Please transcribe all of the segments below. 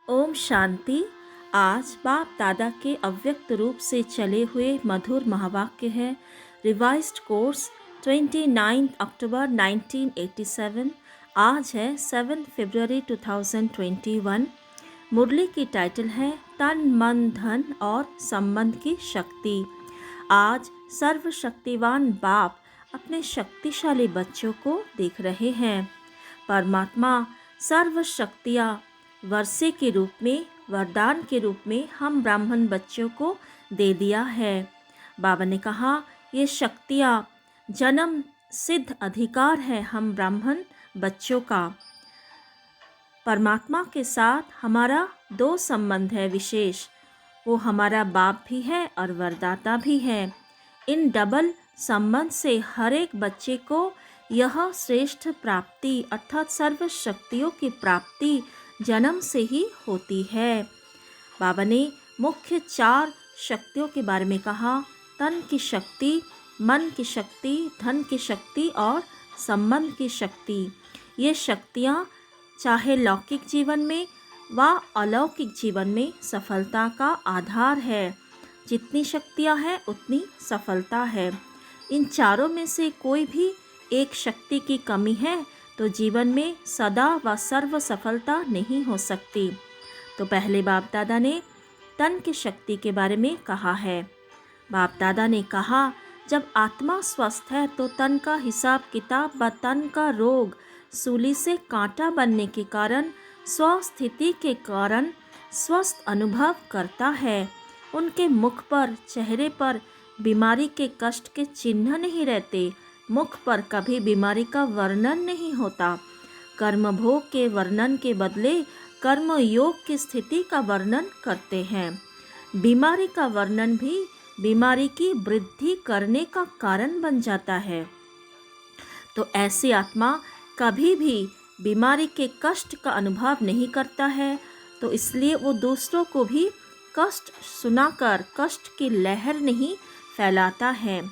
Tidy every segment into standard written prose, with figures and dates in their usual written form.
ओम शांति। आज बाप दादा के अव्यक्त रूप से चले हुए मधुर महावाक्य है। रिवाइज्ड कोर्स 29 अक्टूबर 1987। आज है 7 फरवरी 2021। मुरली की टाइटल है तन मन धन और संबंध की शक्ति। आज सर्वशक्तिवान बाप अपने शक्तिशाली बच्चों को देख रहे हैं। परमात्मा सर्वशक्तियाँ वर्षे के रूप में, वरदान के रूप में हम ब्राह्मण बच्चों को दे दिया है। बाबा ने कहा ये शक्तियाँ जन्म सिद्ध अधिकार है हम ब्राह्मण बच्चों का। परमात्मा के साथ हमारा दो संबंध है विशेष, वो हमारा बाप भी है और वरदाता भी है। इन डबल संबंध से हर एक बच्चे को यह श्रेष्ठ प्राप्ति अर्थात सर्व शक्तियों की प्राप्ति जन्म से ही होती है। बाबा ने मुख्य 4 शक्तियों के बारे में कहा, तन की शक्ति, मन की शक्ति, धन की शक्ति और संबंध की शक्ति। ये शक्तियाँ चाहे लौकिक जीवन में व अलौकिक जीवन में सफलता का आधार है। जितनी शक्तियाँ हैं उतनी सफलता है। इन चारों में से कोई भी एक शक्ति की कमी है तो जीवन में सदा व सर्व सफलता नहीं हो सकती। तो पहले बाप दादा ने तन की शक्ति के बारे में कहा है। बाप दादा ने कहा जब आत्मा स्वस्थ है तो तन का हिसाब किताब व तन का रोग सूली से कांटा बनने के कारण स्वस्थिति के कारण स्वस्थ अनुभव करता है। उनके मुख पर, चेहरे पर बीमारी के कष्ट के चिन्ह नहीं रहते। मुख पर कभी बीमारी का वर्णन नहीं होता। कर्म भोग के वर्णन के बदले कर्म योग की स्थिति का वर्णन करते हैं। बीमारी का वर्णन भी बीमारी की वृद्धि करने का कारण बन जाता है। तो ऐसी आत्मा कभी भी बीमारी के कष्ट का अनुभव नहीं करता है, तो इसलिए वो दूसरों को भी कष्ट सुनाकर कष्ट की लहर नहीं फैलाता है।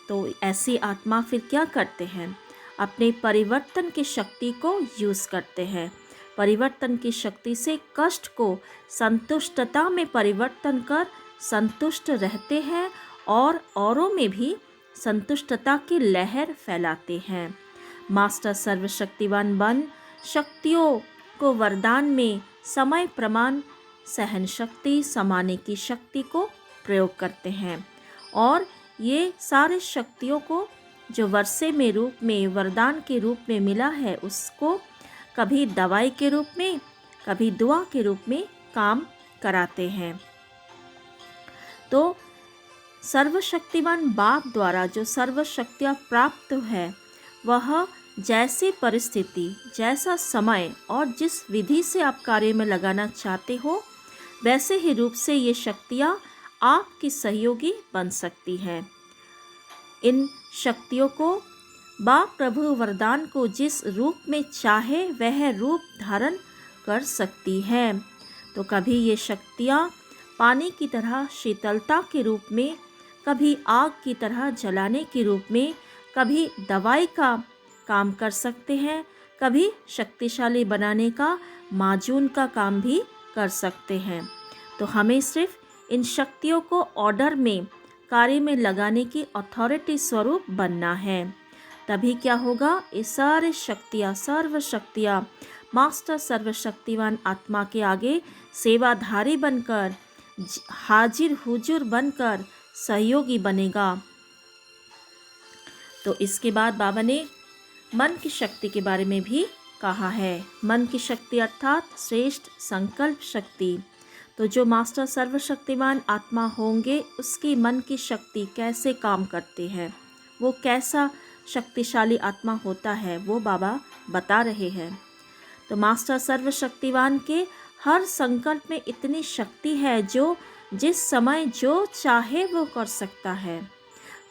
तो ऐसी आत्मा फिर क्या करते हैं, अपने परिवर्तन की शक्ति को यूज़ करते हैं। परिवर्तन की शक्ति से कष्ट को संतुष्टता में परिवर्तन कर संतुष्ट रहते हैं और औरों में भी संतुष्टता की लहर फैलाते हैं। मास्टर सर्वशक्तिवान बन शक्तियों को वरदान में समय प्रमाण सहन शक्ति समाने की शक्ति को प्रयोग करते हैं और ये सारे शक्तियों को जो वर्षे में रूप में वरदान के रूप में मिला है उसको कभी दवाई के रूप में कभी दुआ के रूप में काम कराते हैं। तो सर्वशक्तिवान बाप द्वारा जो सर्वशक्तियाँ प्राप्त है वह जैसी परिस्थिति, जैसा समय और जिस विधि से आप कार्य में लगाना चाहते हो वैसे ही रूप से ये शक्तियाँ आपकी सहयोगी बन सकती हैं। इन शक्तियों को बाप प्रभु वरदान को जिस रूप में चाहे वह रूप धारण कर सकती है। तो कभी ये शक्तियाँ पानी की तरह शीतलता के रूप में, कभी आग की तरह जलाने के रूप में, कभी दवाई का काम कर सकते हैं, कभी शक्तिशाली बनाने का माजून का काम भी कर सकते हैं। तो हमें सिर्फ इन शक्तियों को ऑर्डर में कार्य में लगाने की अथॉरिटी स्वरूप बनना है। तभी क्या होगा, ये सारे शक्तियाँ सर्व शक्तियाँ मास्टर सर्वशक्तिवान आत्मा के आगे सेवाधारी बनकर हाजिर हुजूर बनकर सहयोगी बनेगा। तो इसके बाद बाबा ने मन की शक्ति के बारे में भी कहा है। मन की शक्ति अर्थात श्रेष्ठ संकल्प शक्ति। तो जो मास्टर सर्वशक्तिमान आत्मा होंगे उसकी मन की शक्ति कैसे काम करती है, वो कैसा शक्तिशाली आत्मा होता है, वो बाबा बता रहे हैं। तो मास्टर सर्वशक्तिवान के हर संकल्प में इतनी शक्ति है जो जिस समय जो चाहे वो कर सकता है,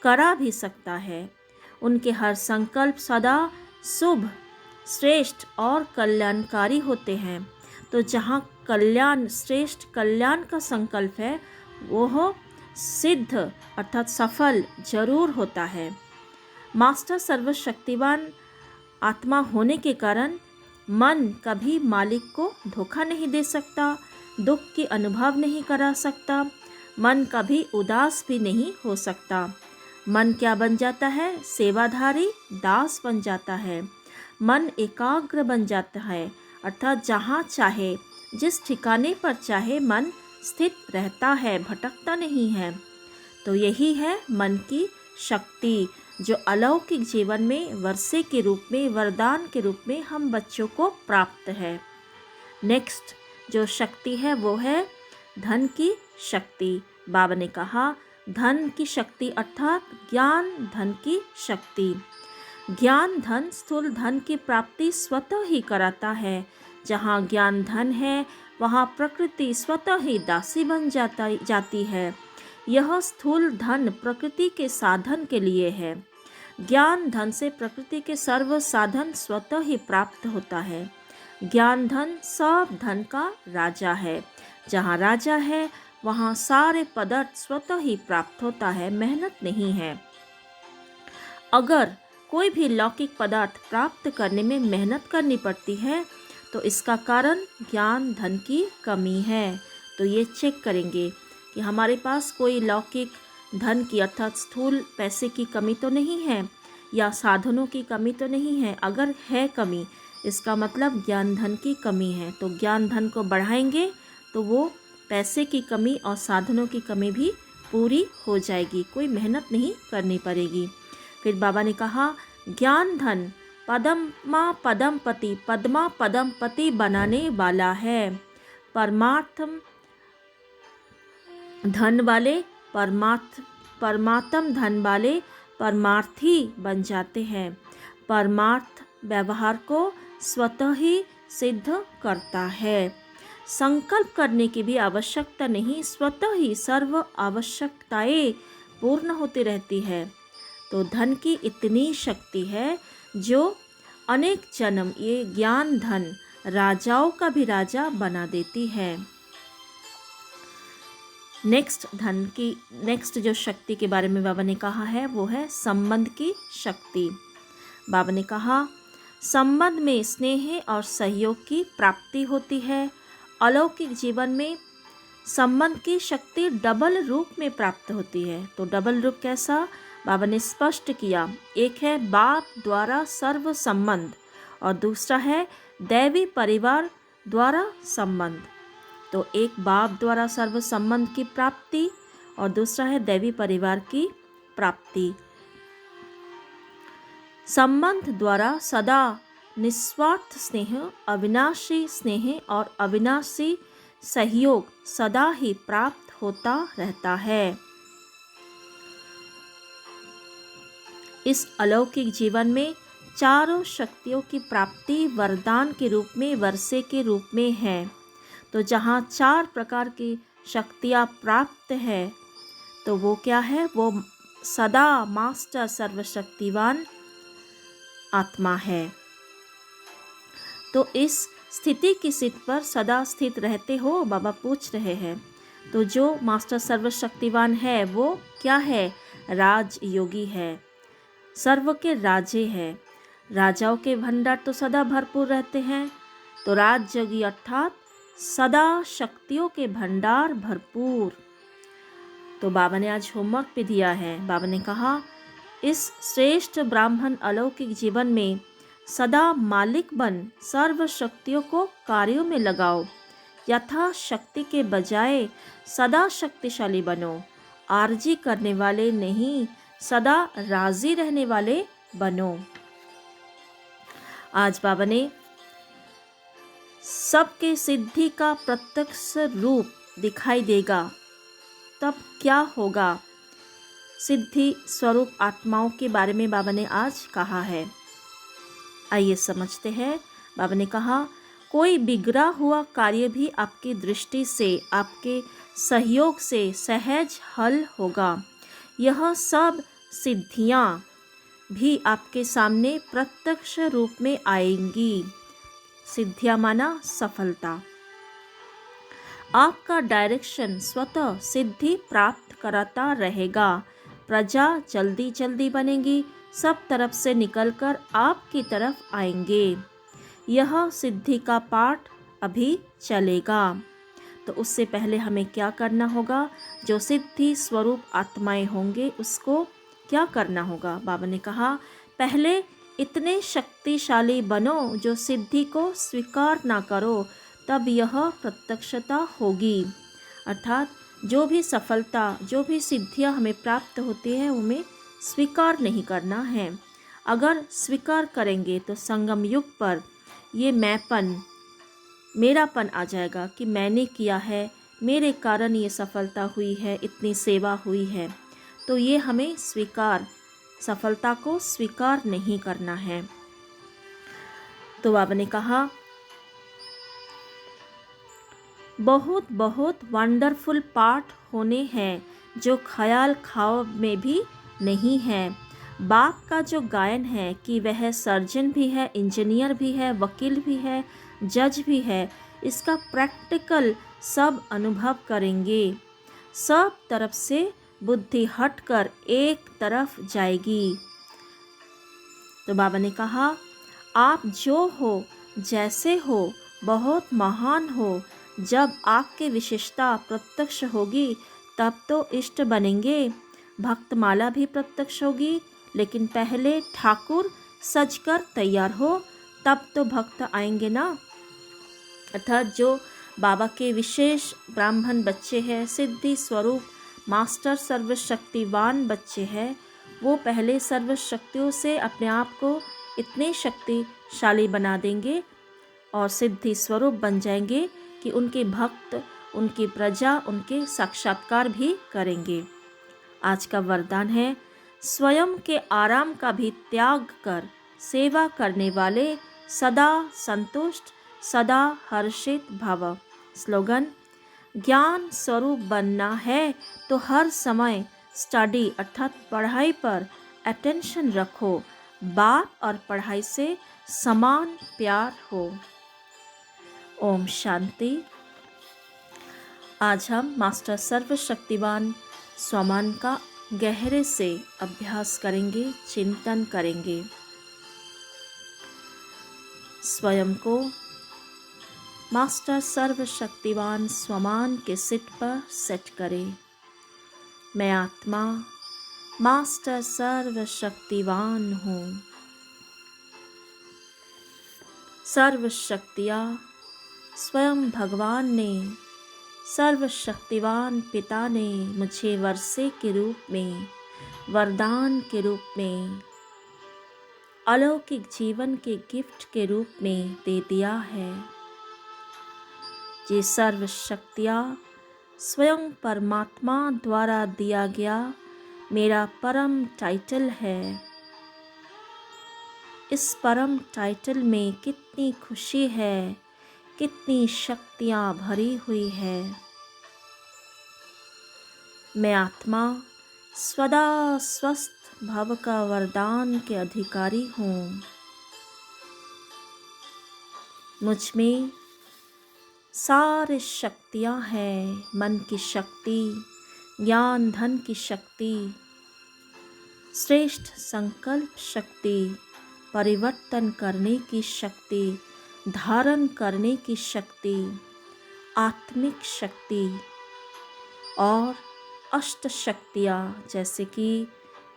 करा भी सकता है। उनके हर संकल्प सदा शुभ, श्रेष्ठ और कल्याणकारी होते हैं। तो जहाँ कल्याण, श्रेष्ठ कल्याण का संकल्प है वह सिद्ध अर्थात सफल जरूर होता है। मास्टर सर्वशक्तिवान आत्मा होने के कारण मन कभी मालिक को धोखा नहीं दे सकता, दुख की अनुभव नहीं करा सकता। मन कभी उदास भी नहीं हो सकता। मन क्या बन जाता है? सेवाधारी दास बन जाता है। मन एकाग्र बन जाता है, अर्थात जहाँ चाहे, जिस ठिकाने पर चाहे मन स्थित रहता है, भटकता नहीं है। तो यही है मन की शक्ति, जो अलौकिक जीवन में वर्षे के रूप में, वरदान के रूप में हम बच्चों को प्राप्त है। नेक्स्ट जो शक्ति है वो है धन की शक्ति। बाबा ने कहा धन की शक्ति अर्थात ज्ञान धन की शक्ति। ज्ञान धन स्थूल धन की प्राप्ति स्वतः ही कराता है। जहाँ ज्ञान धन है वहाँ प्रकृति स्वतः ही दासी बन जाती है। यह स्थूल धन प्रकृति के साधन के लिए है। ज्ञान धन से प्रकृति के सर्व साधन स्वतः ही प्राप्त होता है। ज्ञान धन सब धन का राजा है। जहाँ राजा है वहाँ सारे पदार्थ स्वतः ही प्राप्त होता है, मेहनत नहीं है। अगर कोई भी लौकिक पदार्थ प्राप्त करने में मेहनत करनी पड़ती है तो इसका कारण ज्ञान धन की कमी है। तो ये चेक करेंगे कि हमारे पास कोई लौकिक धन की अर्थात स्थूल पैसे की कमी तो नहीं है या साधनों की कमी तो नहीं है। अगर है कमी, इसका मतलब ज्ञान धन की कमी है। तो ज्ञान धन को बढ़ाएंगे तो वो पैसे की कमी और साधनों की कमी भी पूरी हो जाएगी, कोई मेहनत नहीं करनी पड़ेगी। फिर बाबा ने कहा ज्ञान धन पदमा पदमपति, पद्मा पदमपति बनाने वाला है। परमार्थम धन वाले परमात्म धन वाले परमार्थी बन जाते हैं। परमार्थ व्यवहार को स्वतः ही सिद्ध करता है। संकल्प करने की भी आवश्यकता नहीं, स्वतः ही सर्व आवश्यकताएं पूर्ण होती रहती है। तो धन की इतनी शक्ति है जो अनेक जन्म ये ज्ञान धन राजाओं का भी राजा बना देती है। नेक्स्ट जो शक्ति के बारे में बाबा ने कहा है वो है संबंध की शक्ति। बाबा ने कहा संबंध में स्नेह और सहयोग की प्राप्ति होती है। अलौकिक जीवन में संबंध की शक्ति डबल रूप में प्राप्त होती है। तो डबल रूप कैसा? बाबा ने स्पष्ट किया। एक है बाप द्वारा सर्व संबंध और दूसरा है दैवी परिवार द्वारा संबंध। तो एक बाप द्वारा सर्व संबंध की प्राप्ति और दूसरा है दैवी परिवार की प्राप्ति। संबंध द्वारा सदा निस्वार्थ स्नेह, अविनाशी स्नेह और अविनाशी सहयोग सदा ही प्राप्त होता रहता है। इस अलौकिक जीवन में चारों शक्तियों की प्राप्ति वरदान के रूप में, वर्षे के रूप में है। तो जहाँ 4 प्रकार की शक्तियाँ प्राप्त है तो वो क्या है? वो सदा मास्टर सर्वशक्तिवान आत्मा है। तो इस स्थिति की सीट पर सदा स्थित रहते हो, बाबा पूछ रहे हैं। तो जो मास्टर सर्वशक्तिवान है वो क्या है? राजयोगी है, सर्व के राजे हैं। राजाओं के भंडार तो सदा भरपूर रहते हैं। तो राजयोगी अर्थात सदा शक्तियों के भंडार भरपूर। तो बाबा ने आज होमवर्क भी दिया है। बाबा ने कहा इस श्रेष्ठ ब्राह्मण अलौकिक जीवन में सदा मालिक बन सर्व शक्तियों को कार्यों में लगाओ। यथा शक्ति के बजाय सदा शक्तिशाली बनो। आरजी करने वाले नहीं, सदा राजी रहने वाले बनो। आज बाबा ने सबके सिद्धि का प्रत्यक्ष रूप दिखाई देगा, तब क्या होगा? सिद्धि स्वरूप आत्माओं के बारे में बाबा ने आज कहा है। आइए समझते हैं। बाबा ने कहा कोई बिगड़ा हुआ कार्य भी आपकी दृष्टि से, आपके सहयोग से सहज हल होगा। यह सब सिद्धियां भी आपके सामने प्रत्यक्ष रूप में आएंगी। सिद्धियां माना सफलता। आपका डायरेक्शन स्वतः सिद्धि प्राप्त कराता रहेगा। प्रजा जल्दी जल्दी बनेगी, सब तरफ से निकलकर आपकी तरफ आएंगे। यह सिद्धि का पाठ अभी चलेगा। तो उससे पहले हमें क्या करना होगा? जो सिद्धि स्वरूप आत्माएं होंगे उसको क्या करना होगा? बाबा ने कहा पहले इतने शक्तिशाली बनो जो सिद्धि को स्वीकार ना करो, तब यह प्रत्यक्षता होगी। अर्थात जो भी सफलता, जो भी सिद्धियां हमें प्राप्त होती है उन्हें स्वीकार नहीं करना है। अगर स्वीकार करेंगे तो संगम युग पर ये मैंपन, मेरापन आ जाएगा कि मैंने किया है, मेरे कारण ये सफलता हुई है, इतनी सेवा हुई है। तो ये हमें सफलता को स्वीकार नहीं करना है। तो बाबा ने कहा बहुत बहुत वंडरफुल पाठ होने हैं जो ख्याल ख्वाब में भी नहीं है। बाप का जो गायन है कि वह सर्जन भी है, इंजीनियर भी है, वकील भी है, जज भी है, इसका प्रैक्टिकल सब अनुभव करेंगे। सब तरफ से बुद्धि हटकर एक तरफ जाएगी। तो बाबा ने कहा आप जो हो, जैसे हो, बहुत महान हो। जब आपकी विशेषता प्रत्यक्ष होगी तब तो इष्ट बनेंगे। भक्तमाला भी प्रत्यक्ष होगी, लेकिन पहले ठाकुर सजकर तैयार हो, तब तो भक्त आएंगे ना। अर्थात जो बाबा के विशेष ब्राह्मण बच्चे हैं, सिद्धि स्वरूप मास्टर सर्वशक्तिवान बच्चे हैं, वो पहले सर्वशक्तियों से अपने आप को इतने शक्तिशाली बना देंगे और सिद्धि स्वरूप बन जाएंगे कि उनके भक्त, उनकी प्रजा उनके साक्षात्कार भी करेंगे। आज का वरदान है स्वयं के आराम का भी त्याग कर सेवा करने वाले सदा संतुष्ट, सदा हर्षित भव। स्लोगन ज्ञान स्वरूप बनना है तो हर समय स्टडी अर्थात पढ़ाई पर अटेंशन रखो। बाप और पढ़ाई से समान प्यार हो। ओम शांति। आज हम मास्टर सर्वशक्तिवान स्वमान का गहरे से अभ्यास करेंगे, चिंतन करेंगे। स्वयं को मास्टर सर्वशक्तिवान स्वमान के सीट पर सेट करें। मैं आत्मा मास्टर सर्वशक्तिवान हूँ। सर्वशक्तियाँ स्वयं भगवान ने, सर्वशक्तिवान पिता ने मुझे वर्षे के रूप में, वरदान के रूप में, अलौकिक जीवन के गिफ्ट के रूप में दे दिया है। ये सर्वशक्तियाँ स्वयं परमात्मा द्वारा दिया गया मेरा परम टाइटल है। इस परम टाइटल में कितनी खुशी है, कितनी शक्तियाँ भरी हुई है। मैं आत्मा सदा स्वस्थ भव का वरदान के अधिकारी हूँ। मुझ में सारी शक्तियाँ हैं, मन की शक्ति, ज्ञान धन की शक्ति, श्रेष्ठ संकल्प शक्ति, परिवर्तन करने की शक्ति, धारण करने की शक्ति, आत्मिक शक्ति और अष्ट शक्तियाँ जैसे कि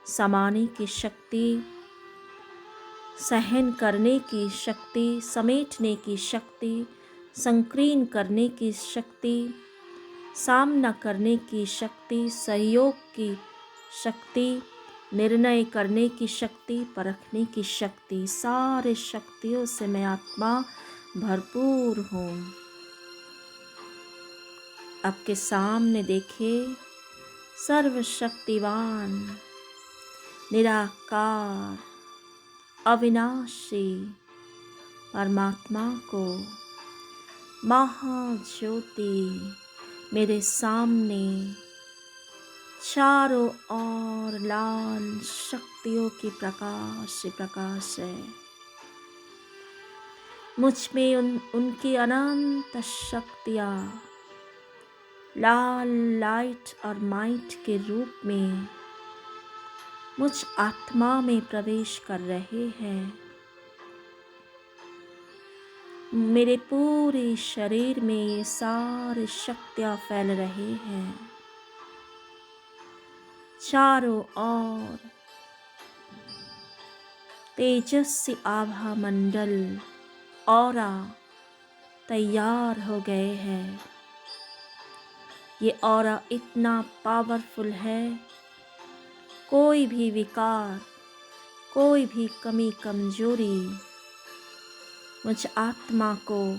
समाने की शक्ति, सहन करने की शक्ति, समेटने की शक्ति, संकीर्ण करने की शक्ति, सामना करने की शक्ति, सहयोग की शक्ति, निर्णय करने की शक्ति, परखने की शक्ति, सारे शक्तियों से मैं आत्मा भरपूर हूँ। आपके सामने देखिए सर्वशक्तिवान, निराकार, अविनाशी परमात्मा को महाज्योति मेरे सामने चारों ओर लाल शक्तियों की प्रकाश प्रकाश है। मुझ में उनकी अनंत शक्तियाँ लाल लाइट और माइट के रूप में मुझ आत्मा में प्रवेश कर रहे हैं। मेरे पूरे शरीर में ये सारी शक्तियाँ फैल रही हैं। चारों ओर तेजस्वी आभा मंडल ऑरा तैयार हो गए हैं। ये ऑरा इतना पावरफुल है, कोई भी विकार, कोई भी कमी कमजोरी मुझ आत्मा को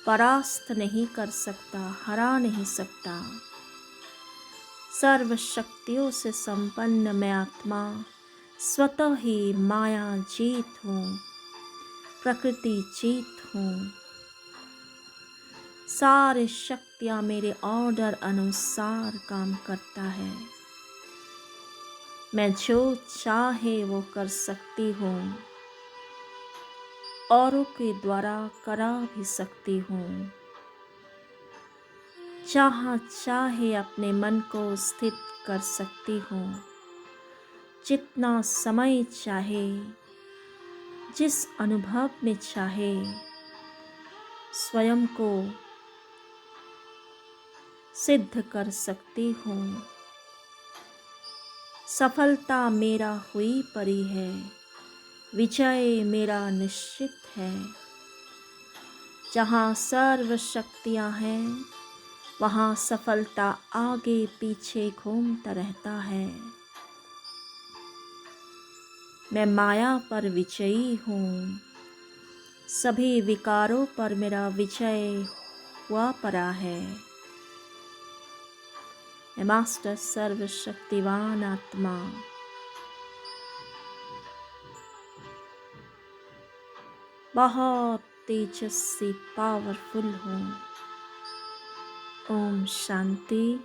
परास्त नहीं कर सकता, हरा नहीं सकता। सर्व शक्तियों से संपन्न मैं आत्मा स्वतः ही माया जीत हूँ, प्रकृति जीत हूँ। सारी शक्तियाँ मेरे ऑर्डर अनुसार काम करता है। मैं जो चाहे वो कर सकती हूँ, औरों के द्वारा करा भी सकती हूँ। जहाँ चाहे अपने मन को स्थित कर सकती हूँ। जितना समय चाहे, जिस अनुभव में चाहे, स्वयं को सिद्ध कर सकती हूँ। सफलता मेरा हुई परी है, विजय मेरा निश्चित है। जहाँ सर्व शक्तियाँ हैं, वहाँ सफलता आगे पीछे घूमता रहता है। मैं माया पर विजयी हूँ, सभी विकारों पर मेरा विजय हुआ पड़ा है। मैं मास्टर सर्वशक्तिवान आत्मा बहुत तेजस्वी पावरफुल हूँ। ओम शांति।